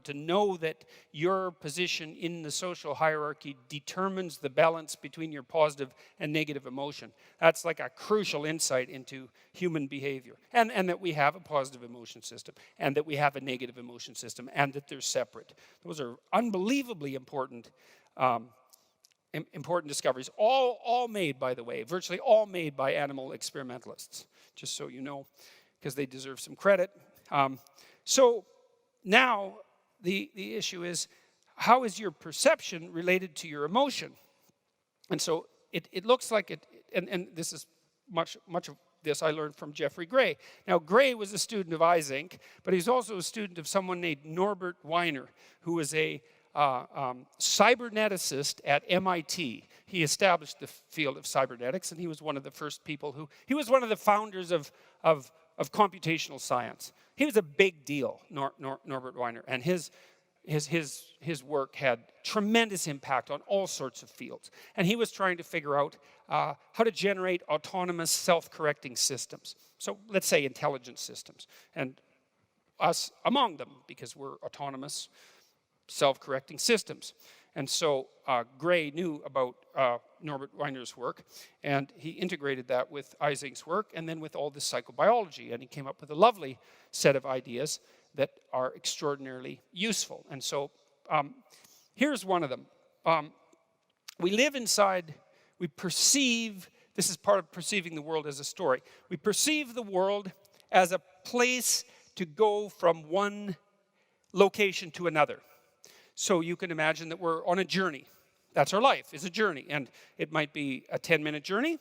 to know that your position in the social hierarchy determines the balance between your positive and negative emotion. That's like a crucial insight into human behavior. And that we have a positive emotion system, and that we have a negative emotion system, and that they're separate. Those are unbelievably important important discoveries. All made, by the way, virtually all made by animal experimentalists, just so you know, because they deserve some credit. So now, the issue is, how is your perception related to your emotion? And so it looks like it, and this is much of this I learned from Jeffrey Gray. Now, Gray was a student of Eysenck, but he's also a student of someone named Norbert Wiener, who was a cyberneticist at MIT. He established the field of cybernetics, and he was one of the first people he was one of the founders of computational science. He was a big deal, Norbert Wiener, and his work had tremendous impact on all sorts of fields. And he was trying to figure out how to generate autonomous self-correcting systems. So let's say intelligent systems, and us among them, because we're autonomous self-correcting systems. And so Gray knew about Norbert Wiener's work, and he integrated that with Eysenck's work, and then with all this psychobiology, and he came up with a lovely set of ideas that are extraordinarily useful. And so here's one of them. We live inside, we perceive, this is part of perceiving the world as a story. We perceive the world as a place to go from one location to another. So you can imagine that we're on a journey. That's our life, is a journey. And it might be a 10-minute journey.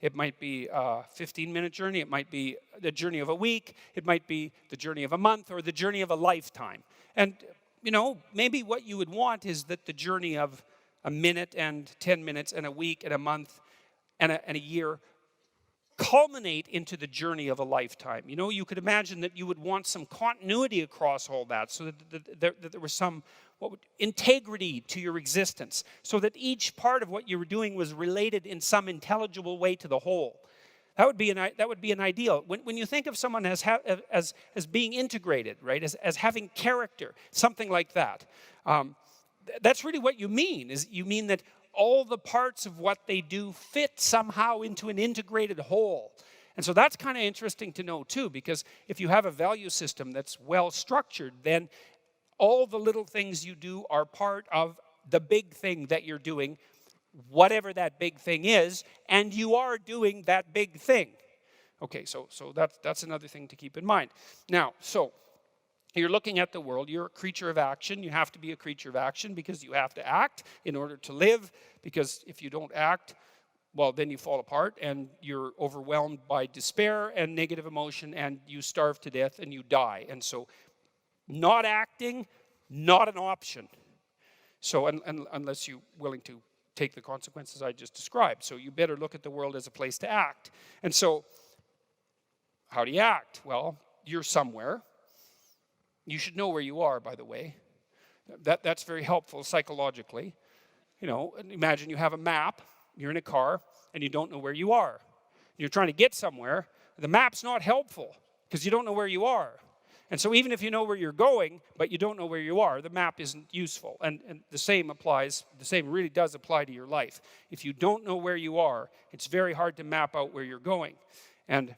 It might be a 15-minute journey. It might be the journey of a week. It might be the journey of a month, or the journey of a lifetime. And, you know, maybe what you would want is that the journey of a minute and 10 minutes and a week and a month and a year culminate into the journey of a lifetime. You know, you could imagine that you would want some continuity across all that, so that there was some integrity to your existence, so that each part of what you were doing was related in some intelligible way to the whole. That would be an ideal. When you think of someone as being integrated, right, as having character, something like that, that's really what you mean. You mean that all the parts of what they do fit somehow into an integrated whole. And so that's kind of interesting to know too, because if you have a value system that's well structured, then all the little things you do are part of the big thing that you're doing, whatever that big thing is, and you are doing that big thing. Okay, so that's another thing to keep in mind. Now, so you're looking at the world, you're a creature of action. You have to be a creature of action because you have to act in order to live, because if you don't act, well, then you fall apart and you're overwhelmed by despair and negative emotion, and you starve to death and you die. And so not acting, not an option. So unless you're willing to take the consequences I just described. So you better look at the world as a place to act. And so how do you act? Well, you're somewhere. You should know where you are, by the way. That's very helpful psychologically. You know, imagine you have a map, you're in a car, and you don't know where you are. You're trying to get somewhere. The map's not helpful because you don't know where you are. And so even if you know where you're going, but you don't know where you are, the map isn't useful. And the same really does apply to your life. If you don't know where you are, it's very hard to map out where you're going. And,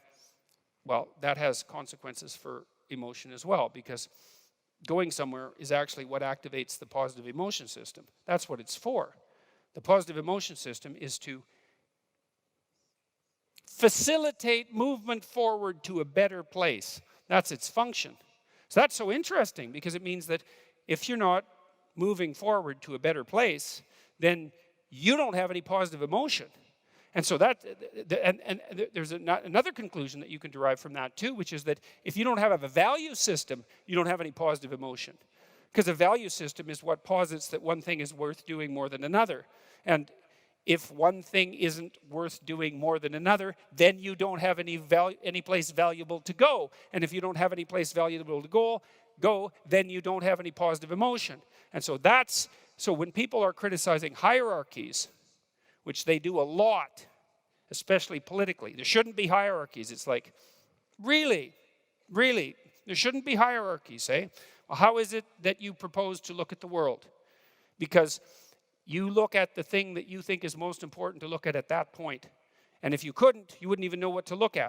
well, that has consequences for emotion as well, because going somewhere is actually what activates the positive emotion system. That's what it's for. The positive emotion system is to facilitate movement forward to a better place. That's its function. So that's so interesting, because it means that if you're not moving forward to a better place, then you don't have any positive emotion. And so there's another conclusion that you can derive from that too, which is that if you don't have a value system, you don't have any positive emotion. Because a value system is what posits that one thing is worth doing more than another. And if one thing isn't worth doing more than another, then you don't have any place valuable to go. And if you don't have any place valuable to go, then you don't have any positive emotion. And so so when people are criticizing hierarchies, which they do a lot, especially politically, there shouldn't be hierarchies. It's like, really, there shouldn't be hierarchies, eh? How is it that you propose to look at the world? Because you look at the thing that you think is most important to look at that point. And if you couldn't, you wouldn't even know what to look at.